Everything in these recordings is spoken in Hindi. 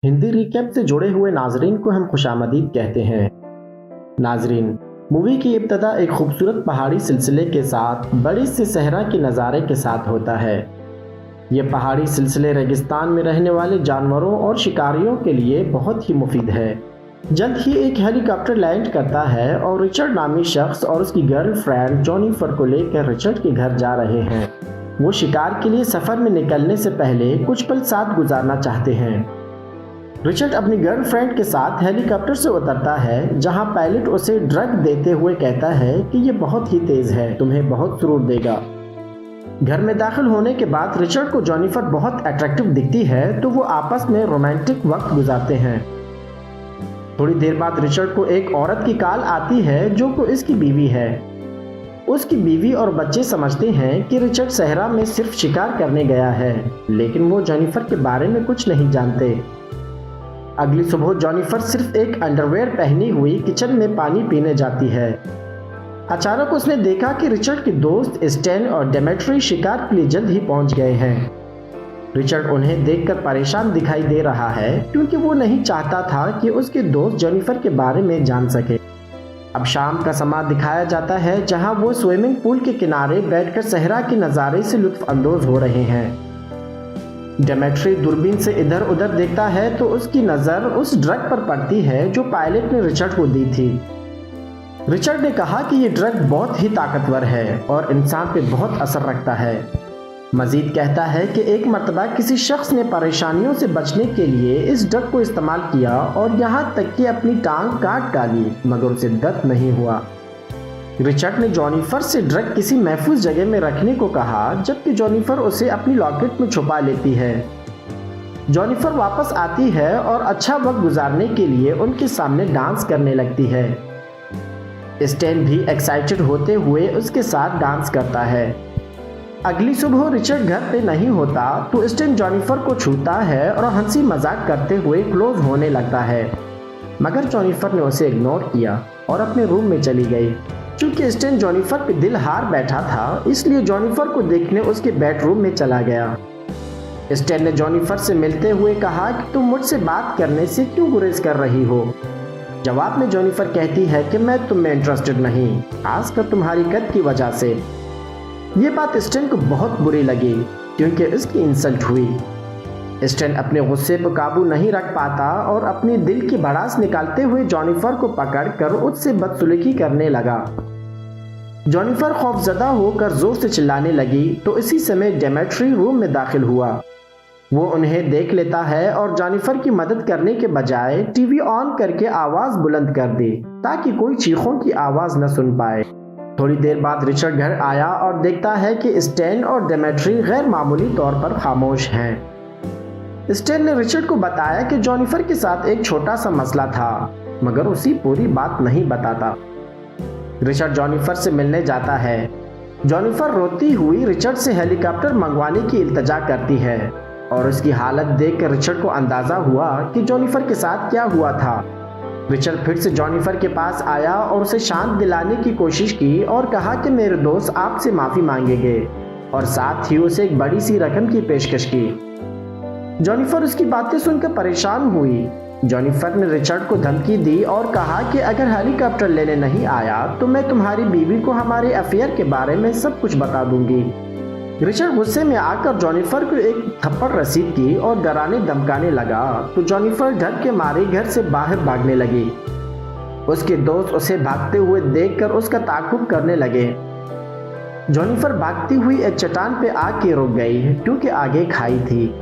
हिंदी रिकैप से जुड़े हुए नाजरीन को हम खुशामदीद कहते हैं। नाजरीन, मूवी की इब्तदा एक खूबसूरत पहाड़ी सिलसिले के साथ बड़ी सी सहरा के नज़ारे के साथ होता है। ये पहाड़ी सिलसिले रेगिस्तान में रहने वाले जानवरों और शिकारियों के लिए बहुत ही मुफीद है। जल्द ही एक हेलीकॉप्टर लैंड करता है और रिचर्ड नामी शख्स और उसकी गर्लफ्रेंड जॉनिफर को लेकर रिचर्ड के घर जा रहे हैं। वो शिकार के लिए सफ़र में निकलने से पहले कुछ पल साथ गुजारना चाहते हैं। रिचर्ड अपनी गर्लफ्रेंड के साथ हेलीकॉप्टर से उतरता है, जहां पायलट उसे ड्रग देते हुए कहता है कि ये बहुत ही तेज है, तुम्हें बहुत सुरूर देगा। घर में दाखिल होने के बाद रिचर्ड को जॉनिफर बहुत अट्रैक्टिव दिखती है, तो वो आपस में रोमांटिक वक्त गुजारते हैं। थोड़ी देर बाद रिचर्ड को एक औरत की कॉल आती है जो को इसकी बीवी है। उसकी बीवी और बच्चे समझते हैं कि रिचर्ड सहरा में सिर्फ शिकार करने गया है, लेकिन वो जॉनिफर के बारे में कुछ नहीं जानते। अगली सुबह जॉनिफर सिर्फ एक अंडरवेयर पहनी हुई किचन में पानी पीने जाती है। अचानक उसने देखा कि रिचर्ड के दोस्त स्टैन और डेमेट्री शिकार के लिए जल्द ही पहुंच गए हैं। रिचर्ड उन्हें देखकर परेशान दिखाई दे रहा है, क्योंकि वो नहीं चाहता था कि उसके दोस्त जॉनिफर के बारे में जान सके। अब शाम का समा दिखाया जाता है, जहां वो स्विमिंग पूल के किनारे बैठकर सहरा के नज़ारे से लुत्फ अंदोज हो रहे हैं। डेमेट्री दूरबीन से इधर उधर देखता है तो उसकी नज़र उस ड्रग पर पड़ती है जो पायलट ने रिचर्ड को दी थी। रिचर्ड ने कहा कि ये ड्रग बहुत ही ताकतवर है और इंसान पे बहुत असर रखता है। मजीद कहता है कि एक मर्तबा किसी शख्स ने परेशानियों से बचने के लिए इस ड्रग को इस्तेमाल किया और यहाँ तक कि अपनी टांग काट डाली, मगर उसे दर्द नहीं हुआ। रिचर्ड ने जॉनिफर से ड्रग किसी महफूज जगह में रखने को कहा, जबकि जॉनिफर उसे अपनी लॉकेट में छुपा लेती है। जॉनिफर वापस आती है और अच्छा वक्त गुजारने के लिए उनके सामने डांस करने लगती है। स्टैन भी एक्साइटेड होते हुए उसके साथ डांस करता है। अगली सुबह रिचर्ड घर पे नहीं होता तो स्टैन जॉनिफर को छूता है और हंसी मजाक करते हुए क्लोज होने लगता है, मगर जॉनिफर ने उसे इग्नोर किया और अपने रूम में चली गई। चूंकि स्टैन जॉनिफर पे दिल हार बैठा था, इसलिए जॉनिफर को देखने उसके बेडरूम में चला गया। स्टैन ने जॉनिफर से मिलते हुए कहा कि तुम मुझसे बात करने से क्यों गुरेज कर रही हो। जवाब में जॉनिफर कहती है कि मैं तुम में इंटरेस्टेड नहीं, खासकर तुम्हारी कद की वजह से। ये बात स्टैन को बहुत बुरी लगी, क्योंकि इसकी इंसल्ट हुई। स्टैन अपने गुस्से पर काबू नहीं रख पाता और अपने दिल की भड़ास निकालते हुए जॉनिफर को पकड़कर उससे बदसलूकी करने लगा। जॉनिफर खौफजदा होकर जोर से चिल्लाने लगी, तो इसी समय डेमेट्री रूम में दाखिल हुआ। वो उन्हें देख लेता है और जॉनिफर की मदद करने के बजाय टीवी ऑन करके आवाज बुलंद कर दी, ताकि कोई चीखों की आवाज न सुन पाए। थोड़ी देर बाद रिचर्ड घर आया और देखता है कि स्टैन और डेमेट्री गैर मामूली तौर पर खामोश हैं। स्टैन ने रिचर्ड को बताया कि जॉनिफर के साथ एक छोटा सा मसला था, मगर उसी पूरी बात नहीं बताता। रिचर्ड जॉनिफर से मिलने जाता है। जॉनिफर रोती हुई रिचर्ड से हेलीकॉप्टर मंगवाने की इल्तजा करती है और उसकी हालत देखकर रिचर्ड को अंदाजा हुआ कि जॉनिफर के साथ क्या हुआ था। रिचर्ड फिर से जॉनिफर के पास आया और उसे शांत दिलाने की कोशिश की और कहा कि मेरे दोस्त आपसे माफ़ी मांगेंगे, और साथ ही उसे एक बड़ी सी रकम की पेशकश की। जॉनिफर उसकी बातें सुनकर परेशान हुई। जॉनिफर ने रिचर्ड को धमकी दी और कहा कि अगर हेलीकॉप्टर लेने नहीं आया तो मैं तुम्हारी बीवी को हमारे अफेयर के बारे में सब कुछ बता दूंगी। रिचर्ड गुस्से में आकर जॉनिफर को एक थप्पड़ रसीद की और डराने धमकाने लगा, तो जॉनिफर डर के मारे घर से बाहर भागने लगी। उसके दोस्त उसे भागते हुए देखकर उसका ताक़ुब करने लगे। जॉनिफर भागती हुई एक चट्टान पे आके रुक गई, क्योंकि आगे खाई थी।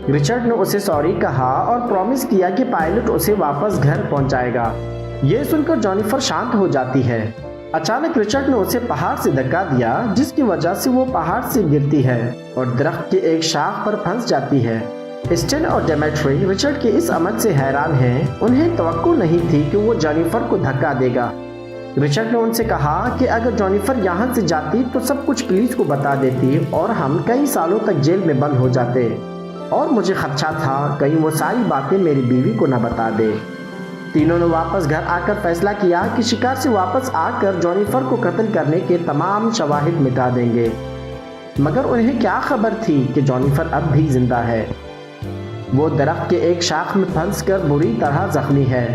रिचर्ड ने उसे सॉरी कहा और प्रॉमिस किया कि पायलट उसे वापस घर पहुंचाएगा। ये सुनकर जॉनिफर शांत हो जाती है। अचानक रिचर्ड ने उसे पहाड़ से धक्का दिया, जिसकी वजह से वो पहाड़ से गिरती है और दरख्त के एक शाख पर फंस जाती है। स्टैन और डेमेट्री रिचर्ड के इस अमल से हैरान हैं। उन्हें तवक्को नहीं थी कि वो जॉनिफर को धक्का देगा। रिचर्ड ने उनसे कहा कि अगर जॉनिफर यहाँ से जाती तो सब कुछ पुलिस को बता देती और हम कई सालों तक जेल में बंद हो जाते, और मुझे खदशा था कहीं वो सारी बातें मेरी बीवी को न बता दे। तीनों ने वापस घर आकर फैसला किया कि शिकार से वापस आकर जॉनिफर को कत्ल करने के तमाम शवाहिद मिटा देंगे, मगर उन्हें क्या खबर थी कि जॉनिफर अब भी जिंदा है। वो दरख्त के एक शाख में फंसकर बुरी तरह जख्मी है।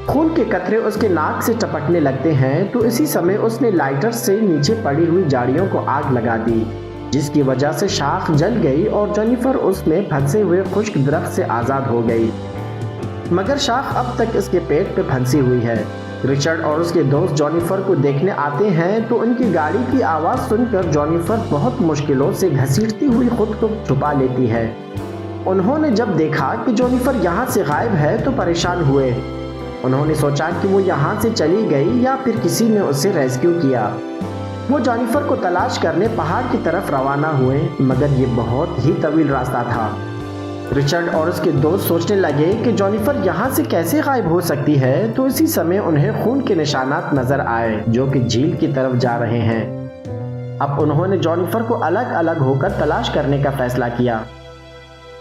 खून के कतरे उसके नाक से टपकने लगते हैं तो इसी समय उसने लाइटर से नीचे पड़ी हुई झाड़ियों को आग लगा दी, जिसकी वजह से शाख जल गई और जेनिफर उसमें फंसे हुए खुश्क दरख्त से आज़ाद हो गई। मगर शाख अब तक इसके पेट पे फंसी हुई है। रिचर्ड और उसके दोस्त जेनिफर को देखने आते हैं तो उनकी गाड़ी की आवाज़ सुनकर जेनिफर बहुत मुश्किलों से घसीटती हुई खुद को छुपा लेती है। उन्होंने जब देखा कि जेनिफर यहाँ से गायब है तो परेशान हुए। उन्होंने सोचा कि वो यहाँ से चली गई या फिर किसी ने उसे रेस्क्यू किया। वो जेनिफर को तलाश करने पहाड़ की तरफ रवाना हुए, मगर ये बहुत ही तवील रास्ता था। रिचर्ड और उसके दोस्त सोचने लगे कि जेनिफर यहाँ से कैसे गायब हो सकती है, तो इसी समय उन्हें खून के निशानात नजर आए जो कि झील की तरफ जा रहे हैं। अब उन्होंने जेनिफर को अलग अलग होकर तलाश करने का फैसला किया।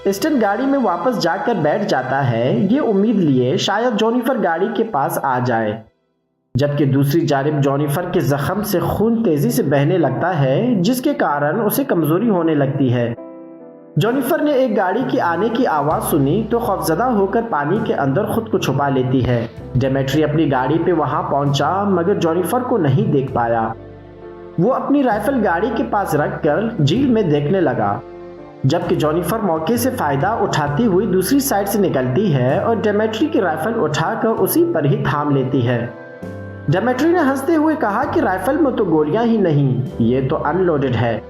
स्टैन गाड़ी में वापस जाकर बैठ जाता है, ये उम्मीद लिए शायद जेनिफर गाड़ी के पास आ जाए, जबकि दूसरी जानिब जेनिफर के जख्म से खून तेजी से बहने लगता है, जिसके कारण उसे कमजोरी होने लगती है। जेनिफर ने एक गाड़ी की आने की आवाज़ सुनी तो खौफजदा होकर पानी के अंदर खुद को छुपा लेती है। डेमेट्री अपनी गाड़ी पे वहां पहुंचा मगर जेनिफर को नहीं देख पाया। वो अपनी राइफल गाड़ी के पास रखकर झील में देखने लगा, जबकि जेनिफर मौके से फ़ायदा उठाती हुई दूसरी साइड से निकलती है और डेमेट्री की राइफल उठाकर उसी पर ही थाम लेती है। डेमेट्री ने हंसते हुए कहा कि राइफल में तो गोलियां ही नहीं, ये तो अनलोडेड है।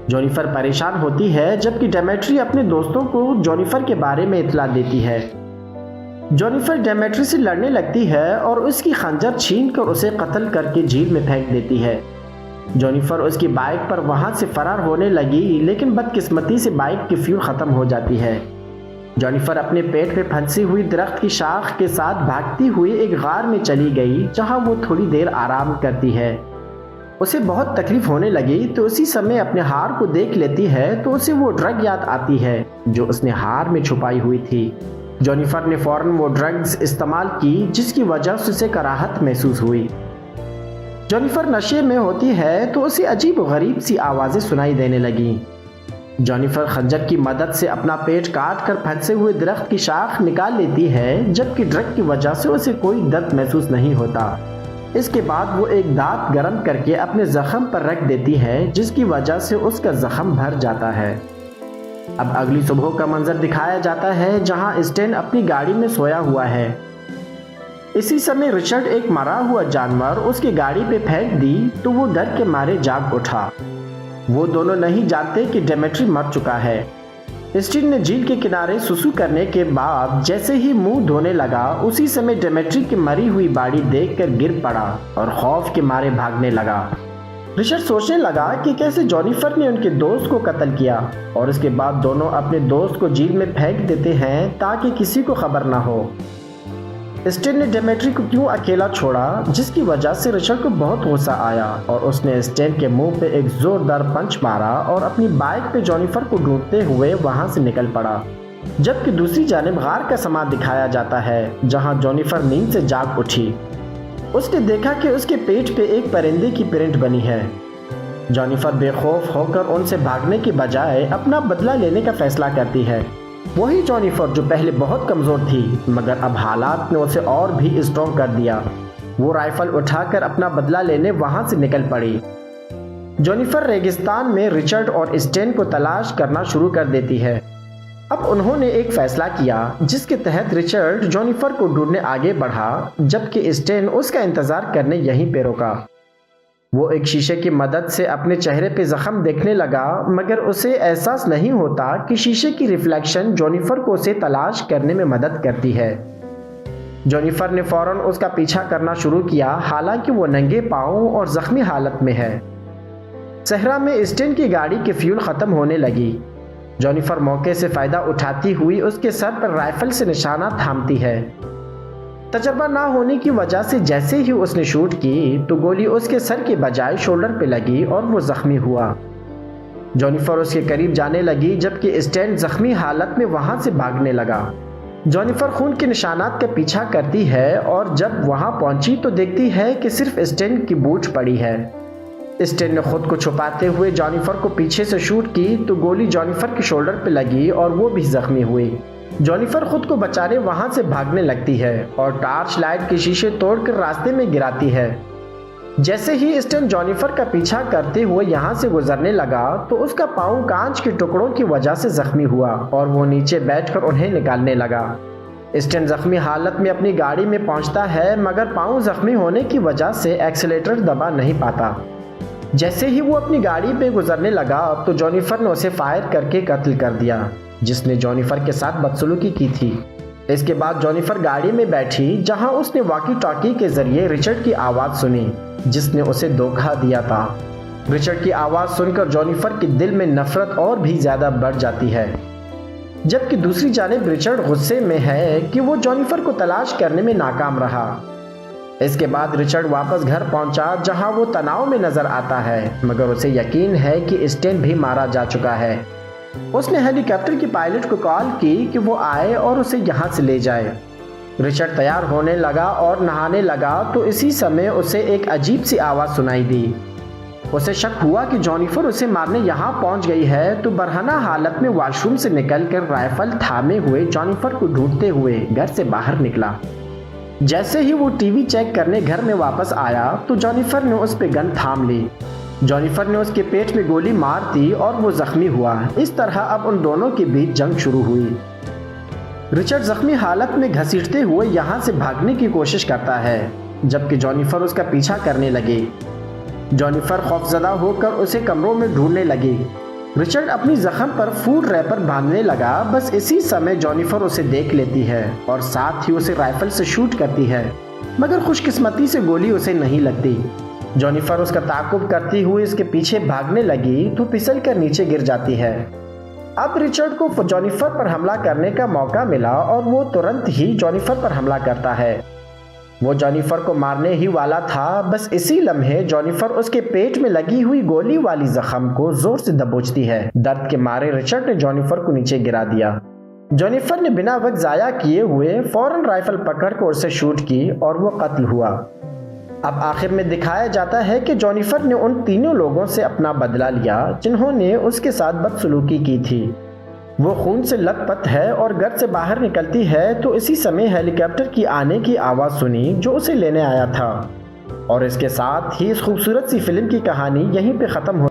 जेनिफर परेशान होती है, जबकि डेमेट्री अपने दोस्तों को जेनिफर के बारे में इत्तला देती है। जेनिफर डेमेट्री से लड़ने लगती है और उसकी खंजर छीनकर उसे कत्ल करके झील में फेंक देती है। जेनिफर उसकी बाइक पर वहां से फरार होने लगी, लेकिन बदकिस्मती से बाइक की फ्यूल खत्म हो जाती है। जेनिफर अपने पेट पे फंसी हुई दरख्त की शाख के साथ भागती हुई एक गार में चली गई, जहां वो थोड़ी देर आराम करती है। उसे बहुत तकलीफ होने लगी तो उसी समय अपने हार को देख लेती है तो उसे वो ड्रग याद आती है जो उसने हार में छुपाई हुई थी। जेनिफर ने फौरन वो ड्रग्स इस्तेमाल की, जिसकी वजह से उसे कराहत महसूस हुई। जेनिफर नशे में होती है तो उसे अजीब गरीब सी आवाज़ें सुनाई देने लगी। जेनिफर खंजर की मदद से अपना पेट काट कर फंसे हुए दरख्त की शाख निकाल लेती है, जबकि ड्रग की वजह से उसे कोई दर्द महसूस नहीं होता। इसके बाद वो एक दांत गर्म करके अपने जख्म पर रख देती है, जिसकी वजह से उसका जख्म भर जाता है। अब अगली सुबह का मंजर दिखाया जाता है, जहां स्टैन अपनी गाड़ी में सोया हुआ है। इसी समय रिचर्ड एक मरा हुआ जानवर उसकी गाड़ी पे फेंक दी तो वो डर के मारे जाग उठा। वो दोनों नहीं जानते कि डेमेट्री मर चुका है। स्टीन ने झील के किनारे सुसु करने के बाद जैसे ही मुंह धोने लगा, उसी समय डेमेट्री की मरी हुई बॉडी देखकर गिर पड़ा और खौफ के मारे भागने लगा। रिचर्ड सोचने लगा कि कैसे जेनिफर ने उनके दोस्त को कत्ल किया और इसके बाद दोनों अपने दोस्त को झील में फेंक देते हैं ताकि किसी को खबर ना हो। स्टैन ने डेमेट्री को क्यों अकेला छोड़ा, जिसकी वजह से रिचर्ड को बहुत गुस्सा आया और उसने स्टैन के मुंह पे एक जोरदार पंच मारा और अपनी बाइक पे जेनिफर को ढूंढते हुए वहां से निकल पड़ा। जबकि दूसरी जानिब गार का समा दिखाया जाता है, जहां जेनिफर नींद से जाग उठी। उसने देखा कि उसके पेट पे एक परिंदे की प्रिंट बनी है। जेनिफर बेखौफ होकर उनसे भागने के बजाय अपना बदला लेने का फैसला करती है। वही जेनिफर जो पहले बहुत कमज़ोर थी, मगर अब हालात ने उसे और भी स्ट्रॉन्ग कर दिया। वो राइफल उठाकर अपना बदला लेने वहां से निकल पड़ी। जेनिफर रेगिस्तान में रिचर्ड और स्टैन को तलाश करना शुरू कर देती है। अब उन्होंने एक फैसला किया जिसके तहत रिचर्ड जेनिफर को ढूंढने आगे बढ़ा, जबकि स्टैन उसका इंतजार करने यहीं पे रुका। वो एक शीशे की मदद से अपने चेहरे पे जख्म देखने लगा, मगर उसे एहसास नहीं होता कि शीशे की रिफ्लेक्शन जेनिफर को उसे तलाश करने में मदद करती है। जेनिफर ने फौरन उसका पीछा करना शुरू किया, हालांकि वो नंगे पांव और जख्मी हालत में है। सहरा में स्टैन की गाड़ी की फ्यूल खत्म होने लगी। जेनिफर मौके से फायदा उठाती हुई उसके सर पर राइफल से निशाना थामती है। तजर्बा ना होने की वजह से जैसे ही उसने शूट की तो गोली उसके सर के बजाय शोल्डर पे लगी और वो जख्मी हुआ। जेनिफर उसके करीब जाने लगी, जबकि स्टैन जख्मी हालत में वहां से भागने लगा। जेनिफर खून के निशानात का पीछा करती है और जब वहां पहुंची तो देखती है कि सिर्फ स्टैन की बूट पड़ी है। स्टेन ने खुद को छुपाते हुए जॉनिफर को पीछे से शूट की तो गोली जॉनिफर के शोल्डर पे लगी और वो भी जख्मी हुई। जॉनिफर खुद को बचाने वहां से भागने लगती है और टॉर्च लाइट के शीशे तोड़कर रास्ते में गिराती है। जैसे ही स्टेन जॉनिफर का पीछा करते हुए यहाँ से गुजरने लगा तो उसका पाँव कांच के टुकड़ों की वजह से जख्मी हुआ और वो नीचे बैठकर उन्हें निकालने लगा। स्टेन जख्मी हालत में अपनी गाड़ी में पहुंचता है मगर पाँव जख्मी होने की वजह से एक्सीलेटर दबा नहीं पाता। जैसे ही वो अपनी गाड़ी पे गुजरने लगा तो जॉनिफर ने उसे फायर करके कत्ल कर दिया, जिसने जॉनिफर के साथ बदसलूकी की थी। इसके बाद जॉनिफर गाड़ी में बैठी जहां उसने वॉकी टॉकी के जरिए रिचर्ड की आवाज़ सुनी, जिसने उसे धोखा दिया था। रिचर्ड की आवाज़ सुनकर जॉनिफर के दिल में नफरत और भी ज़्यादा बढ़ जाती है, जबकि दूसरी जानिब रिचर्ड गुस्से में है कि वो जॉनिफर को तलाश करने में नाकाम रहा। इसके बाद रिचर्ड वापस घर पहुंचा जहां वो तनाव में नजर आता है, मगर उसे यकीन है कि स्टेन भी मारा जा चुका है। उसने हेलीकॉप्टर की पायलट को कॉल की कि वो आए और उसे यहां से ले जाए। रिचर्ड तैयार होने लगा और नहाने लगा तो इसी समय उसे एक अजीब सी आवाज़ सुनाई दी। उसे शक हुआ कि जॉनिफर उसे मारने यहाँ पहुँच गई है, तो बरहना हालत में वॉशरूम से निकलकर राइफल थामे हुए जॉनिफर को ढूंढते हुए घर से बाहर निकला। जैसे ही वो टीवी चेक करने घर में वापस आया तो जॉनिफर ने उस पे गन थाम ली। जॉनिफर ने उसके पेट में गोली मार दी और वो जख्मी हुआ। इस तरह अब उन दोनों के बीच जंग शुरू हुई। रिचर्ड जख्मी हालत में घसीटते हुए यहाँ से भागने की कोशिश करता है, जबकि जॉनिफर उसका पीछा करने लगी। जॉनिफर खौफजदा होकर उसे कमरों में ढूंढने लगी। रिचर्ड अपनी जख्म पर फूड रैपर बांधने लगा। बस इसी समय जॉनिफर उसे देख लेती है और साथ ही उसे राइफल से शूट करती है, मगर खुशकिस्मती से गोली उसे नहीं लगती। जॉनिफर उसका ताक़ुब करती हुई इसके पीछे भागने लगी तो फिसल कर नीचे गिर जाती है। अब रिचर्ड को जॉनिफर पर हमला करने का मौका मिला और वो तुरंत ही जॉनिफर पर हमला करता है। वो जॉनिफर को मारने ही वाला था, बस इसी लम्हे जॉनिफर उसके पेट में लगी हुई गोली वाली जख्म को जोर से दबोचती है। दर्द के मारे रिचर्ड ने जॉनिफर को नीचे गिरा दिया। जॉनिफर ने बिना वक्त जाया किए हुए फौरन राइफल पकड़कर उसे शूट की और वो कत्ल हुआ। अब आखिर में दिखाया जाता है कि जॉनिफर ने उन तीनों लोगों से अपना बदला लिया जिन्होंने उसके साथ बदसलूकी की थी। वो खून से लथपथ है और घर से बाहर निकलती है तो इसी समय हेलीकॉप्टर की आने की आवाज़ सुनी जो उसे लेने आया था। और इसके साथ ही इस खूबसूरत सी फिल्म की कहानी यहीं पे ख़त्म हो